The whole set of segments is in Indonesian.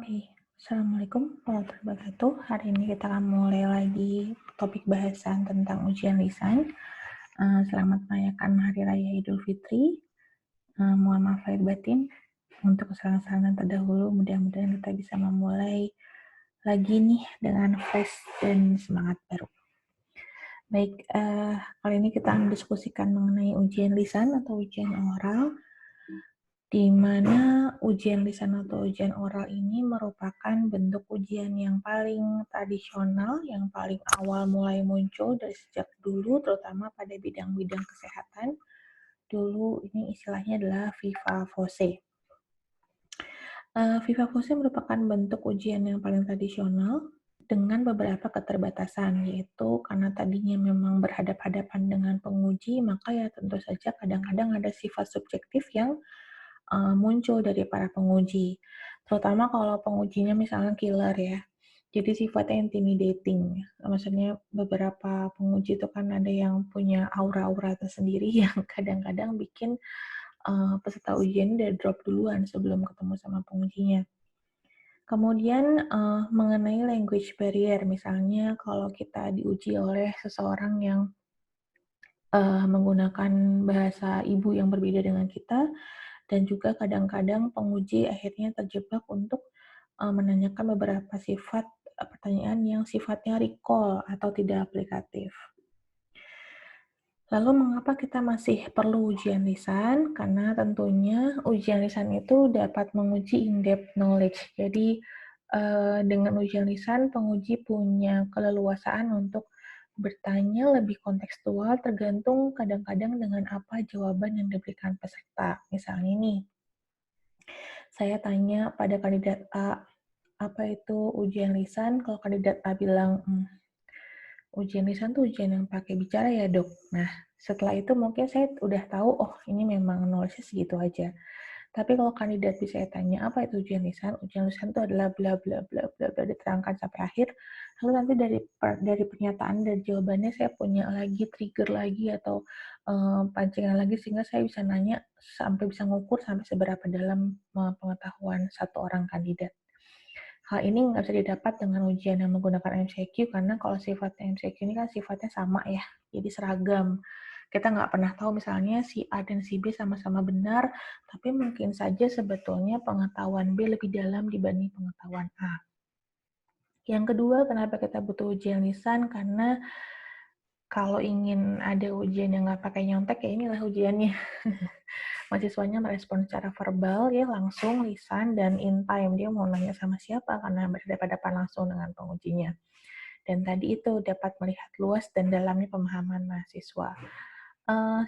Oke, Assalamualaikum warahmatullahi wabarakatuh. Hari ini kita akan mulai lagi topik bahasan tentang ujian lisan. Selamat merayakan Hari Raya Idul Fitri. Mohon maaf lahir batin untuk kesalahan-kesalahan terdahulu. Mudah-mudahan kita bisa memulai lagi nih dengan fresh dan semangat baru. Baik, kali ini kita akan diskusikan mengenai ujian lisan atau ujian oral, di mana ujian lisan atau ujian oral ini merupakan bentuk ujian yang paling tradisional, yang paling awal mulai muncul dari sejak dulu, terutama pada bidang-bidang kesehatan. Dulu ini istilahnya adalah Viva Voce. Viva Voce merupakan bentuk ujian yang paling tradisional dengan beberapa keterbatasan, yaitu karena tadinya memang berhadapan-hadapan dengan penguji, maka ya tentu saja kadang-kadang ada sifat subjektif yang muncul dari para penguji. Terutama kalau pengujinya misalnya killer ya. Jadi sifatnya intimidating. Maksudnya beberapa penguji itu kan ada yang punya aura-aura tersendiri yang kadang-kadang bikin peserta ujian udah drop duluan sebelum ketemu sama pengujinya. Kemudian mengenai language barrier, misalnya kalau kita diuji oleh seseorang yang menggunakan bahasa ibu yang berbeda dengan kita, dan juga kadang-kadang penguji akhirnya terjebak untuk menanyakan beberapa sifat pertanyaan yang sifatnya recall atau tidak aplikatif. Lalu mengapa kita masih perlu ujian lisan? Karena tentunya ujian lisan itu dapat menguji in-depth knowledge. Jadi dengan ujian lisan, penguji punya keleluasaan untuk bertanya lebih kontekstual tergantung kadang-kadang dengan apa jawaban yang diberikan peserta. Misalnya nih, saya tanya pada kandidat A, apa itu ujian lisan? Kalau kandidat A bilang, ujian lisan tuh ujian yang pakai bicara ya dok. Nah, setelah itu mungkin saya udah tahu, oh ini memang knowledge-nya segitu aja. Tapi kalau kandidat bisa saya tanya, apa itu ujian lisan itu adalah bla bla bla bla bla diterangkan sampai akhir. Lalu nanti dari pernyataan dan jawabannya saya punya lagi trigger lagi atau pancingan lagi sehingga saya bisa nanya sampai bisa ngukur sampai seberapa dalam pengetahuan satu orang kandidat. Hal ini nggak bisa didapat dengan ujian yang menggunakan MCQ karena kalau sifatnya MCQ ini kan sifatnya sama ya, jadi seragam. Kita nggak pernah tahu misalnya si A dan si B sama-sama benar, tapi mungkin saja sebetulnya pengetahuan B lebih dalam dibanding pengetahuan A. Yang kedua, kenapa kita butuh ujian lisan? Karena kalau ingin ada ujian yang nggak pakai nyontek, ya inilah ujiannya. Mahasiswanya merespon secara verbal, ya langsung, lisan, dan in time. Dia mau nanya sama siapa karena berhadapan langsung dengan pengujinya. Dan tadi itu dapat melihat luas dan dalamnya pemahaman mahasiswa.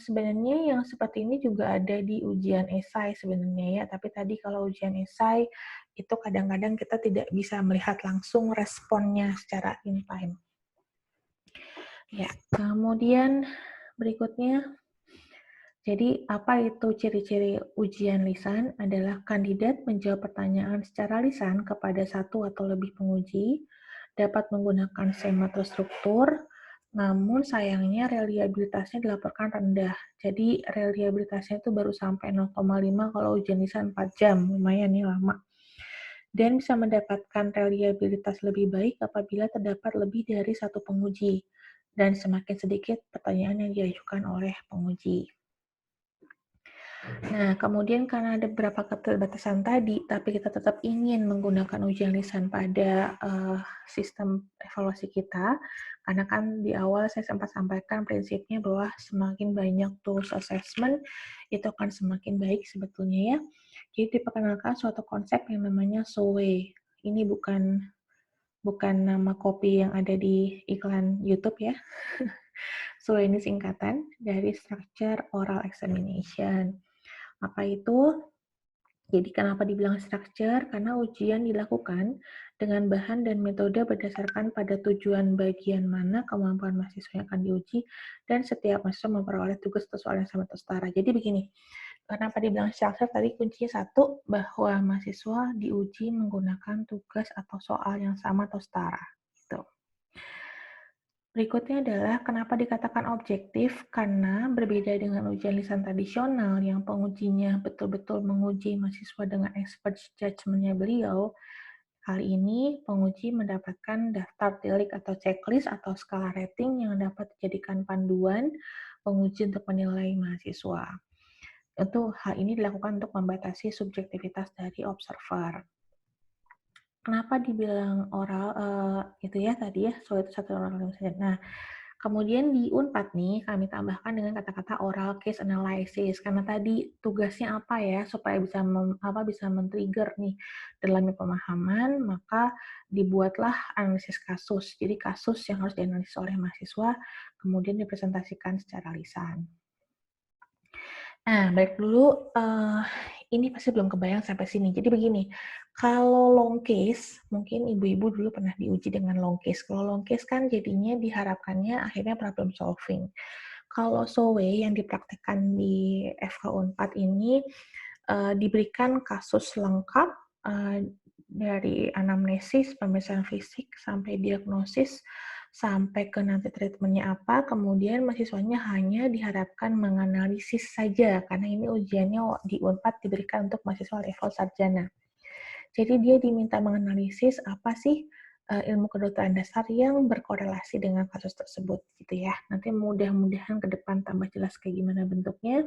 Sebenarnya yang seperti ini juga ada di ujian esai sebenarnya ya, tapi tadi kalau ujian esai itu kadang-kadang kita tidak bisa melihat langsung responnya secara in time. Ya, kemudian berikutnya, jadi apa itu ciri-ciri ujian lisan? Adalah kandidat menjawab pertanyaan secara lisan kepada satu atau lebih penguji, dapat menggunakan sema terstruktur, namun sayangnya reliabilitasnya dilaporkan rendah. Jadi reliabilitasnya itu baru sampai 0,5 kalau ujian lisan 4 jam, lumayan nih lama. Dan bisa mendapatkan reliabilitas lebih baik apabila terdapat lebih dari satu penguji, dan semakin sedikit pertanyaan yang diajukan oleh penguji. Nah, kemudian karena ada beberapa keterbatasan tadi, tapi kita tetap ingin menggunakan ujian lisan pada sistem evaluasi kita, karena kan di awal saya sempat sampaikan prinsipnya bahwa semakin banyak tools assessment, itu akan semakin baik sebetulnya ya. Jadi diperkenalkan suatu konsep yang namanya SOE. Ini bukan nama kopi yang ada di iklan YouTube ya. SOE ini singkatan dari Structure Oral Examination. Apa itu? Jadi kenapa dibilang structure? Karena ujian dilakukan dengan bahan dan metode berdasarkan pada tujuan bagian mana kemampuan mahasiswa yang akan diuji, dan setiap mahasiswa memperoleh tugas atau soal yang sama atau setara. Jadi begini, kenapa dibilang structure? Tadi kuncinya satu, bahwa mahasiswa diuji menggunakan tugas atau soal yang sama atau setara. Gitu. Berikutnya adalah kenapa dikatakan objektif, karena berbeda dengan ujian lisan tradisional yang pengujinya betul-betul menguji mahasiswa dengan expert judgment-nya beliau, Kali ini, penguji mendapatkan daftar tilik atau checklist atau skala rating yang dapat dijadikan panduan penguji untuk menilai mahasiswa. Itu hal ini dilakukan untuk membatasi subjektivitas dari observer. Kenapa dibilang oral, itu ya tadi ya, so itu satu oral saja. Nah, kemudian di Unpad nih, kami tambahkan dengan kata-kata oral case analysis, karena tadi tugasnya apa ya, supaya bisa bisa men-trigger nih dalamnya pemahaman, maka dibuatlah analisis kasus. Jadi kasus yang harus dianalisis oleh mahasiswa, kemudian dipresentasikan secara lisan. Nah, balik dulu, ini pasti belum kebayang sampai sini. Jadi begini, kalau long case, mungkin ibu-ibu dulu pernah diuji dengan long case. Kalau long case kan jadinya diharapkannya akhirnya problem solving. Kalau SOWE yang dipraktekkan di FK Unpad ini, diberikan kasus lengkap, dari anamnesis, pemeriksaan fisik, sampai diagnosis, sampai ke nanti treatment-nya apa, kemudian mahasiswanya hanya diharapkan menganalisis saja, karena ini ujiannya di Unpad diberikan untuk mahasiswa level sarjana. Jadi dia diminta menganalisis apa sih ilmu kedokteran dasar yang berkorelasi dengan kasus tersebut, gitu ya. Nanti mudah-mudahan ke depan tambah jelas kayak gimana bentuknya.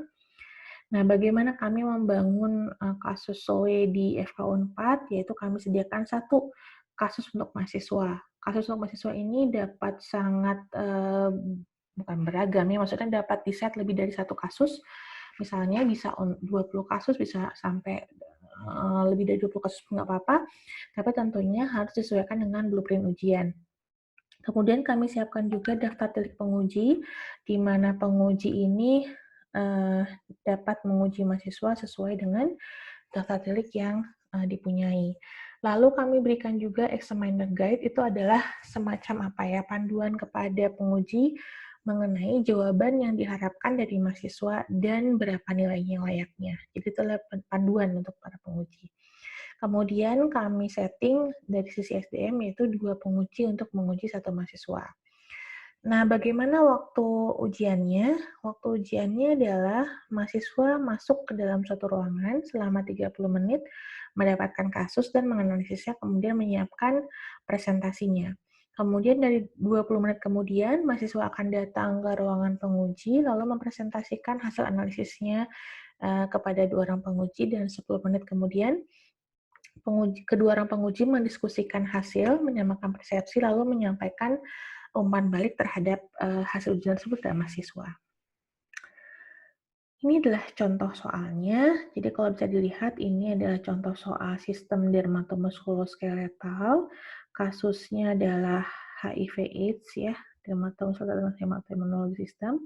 Nah, bagaimana kami membangun kasus SOE di FK Unpad, yaitu kami sediakan satu kasus untuk mahasiswa. Kasus untuk mahasiswa ini dapat sangat bukan beragam ya, maksudnya dapat di-set lebih dari satu kasus. Misalnya bisa 20 kasus, bisa sampai lebih dari 20 kasus nggak apa-apa, tapi tentunya harus disesuaikan dengan blueprint ujian. Kemudian kami siapkan juga daftar tilik penguji, di mana penguji ini dapat menguji mahasiswa sesuai dengan daftar tilik yang dipunyai. Lalu kami berikan juga examiner guide, itu adalah semacam apa ya, panduan kepada penguji mengenai jawaban yang diharapkan dari mahasiswa dan berapa nilainya layaknya. Jadi itu adalah panduan untuk para penguji. Kemudian kami setting dari sisi SDM yaitu 2 penguji untuk menguji satu mahasiswa. Nah, bagaimana waktu ujiannya? Waktu ujiannya adalah mahasiswa masuk ke dalam suatu ruangan selama 30 menit, mendapatkan kasus dan menganalisisnya, kemudian menyiapkan presentasinya. Kemudian dari 20 menit kemudian, mahasiswa akan datang ke ruangan penguji, lalu mempresentasikan hasil analisisnya kepada 2 orang penguji, dan 10 menit kemudian kedua orang penguji mendiskusikan hasil, menyamakan persepsi, lalu menyampaikan umpan balik terhadap hasil ujian tersebut ke mahasiswa. Ini adalah contoh soalnya. Jadi kalau bisa dilihat, ini adalah contoh soal sistem dermatomuskuloskeletal. Kasusnya adalah HIV/AIDS ya, dermatomuskuloskeletal hematoimmunology system.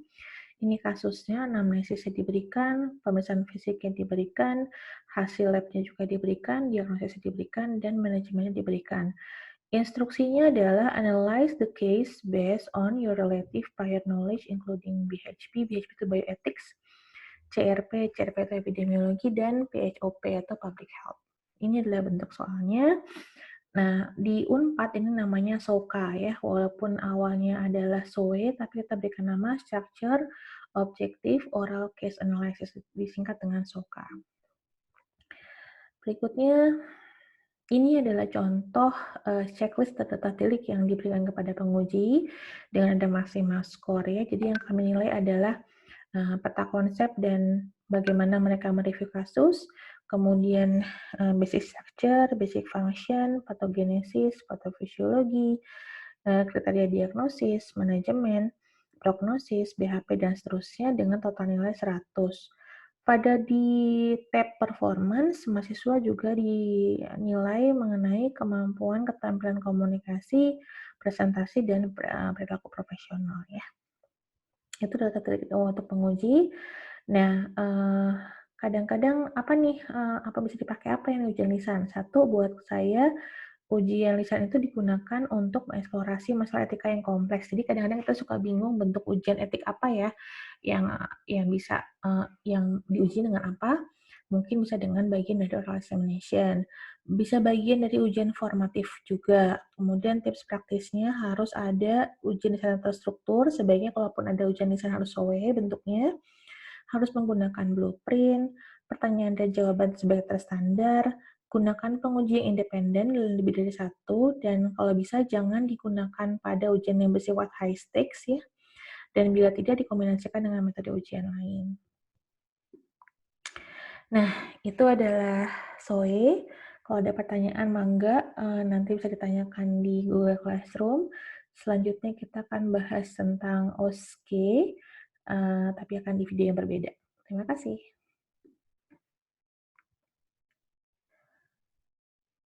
Ini kasusnya, anamnesisnya diberikan, pemeriksaan fisiknya diberikan, hasil labnya juga diberikan, diagnosisnya diberikan, dan manajemennya diberikan. Instruksinya adalah analyze the case based on your relative prior knowledge including BHP itu bioethics, CRP itu epidemiologi, dan PHOP atau public health. Ini adalah bentuk soalnya. Nah, di Unpad ini namanya SOCA ya, walaupun awalnya adalah SOE, tapi kita berikan nama Structure Objective Oral Case Analysis, disingkat dengan SOCA. Berikutnya, ini adalah contoh checklist data tilik yang diberikan kepada penguji dengan ada maksimal skor ya. Jadi yang kami nilai adalah peta konsep dan bagaimana mereka mereview kasus, kemudian basic structure, basic function, patogenesis, patofisiologi, kriteria diagnosis, manajemen, prognosis, BHP, dan seterusnya dengan total nilai 100. Pada di tab performance, mahasiswa juga dinilai mengenai kemampuan keterampilan komunikasi, presentasi, dan perilaku profesional ya. Itu data untuk penguji. Nah, kadang-kadang apa nih, apa bisa dipakai apa yang ujian lisan? Satu, buat saya ujian lisan itu digunakan untuk mengeksplorasi masalah etika yang kompleks. Jadi kadang-kadang kita suka bingung bentuk ujian etik apa ya yang bisa yang diuji dengan apa. Mungkin bisa dengan bagian dari oral examination, bisa bagian dari ujian formatif juga. Kemudian tips praktisnya harus ada ujian lisan terstruktur. Sebaiknya kalaupun ada ujian lisan harus SOE bentuknya, harus menggunakan blueprint, pertanyaan dan jawaban sebagai terstandar, Gunakan penguji yang independen lebih dari satu, dan kalau bisa jangan digunakan pada ujian yang bersifat high stakes ya, dan bila tidak dikombinasikan dengan metode ujian lain. Nah, itu adalah SOE. Kalau ada pertanyaan, mangga nanti bisa ditanyakan di Google Classroom. Selanjutnya kita akan bahas tentang OSCE, tapi akan di video yang berbeda. Terima kasih.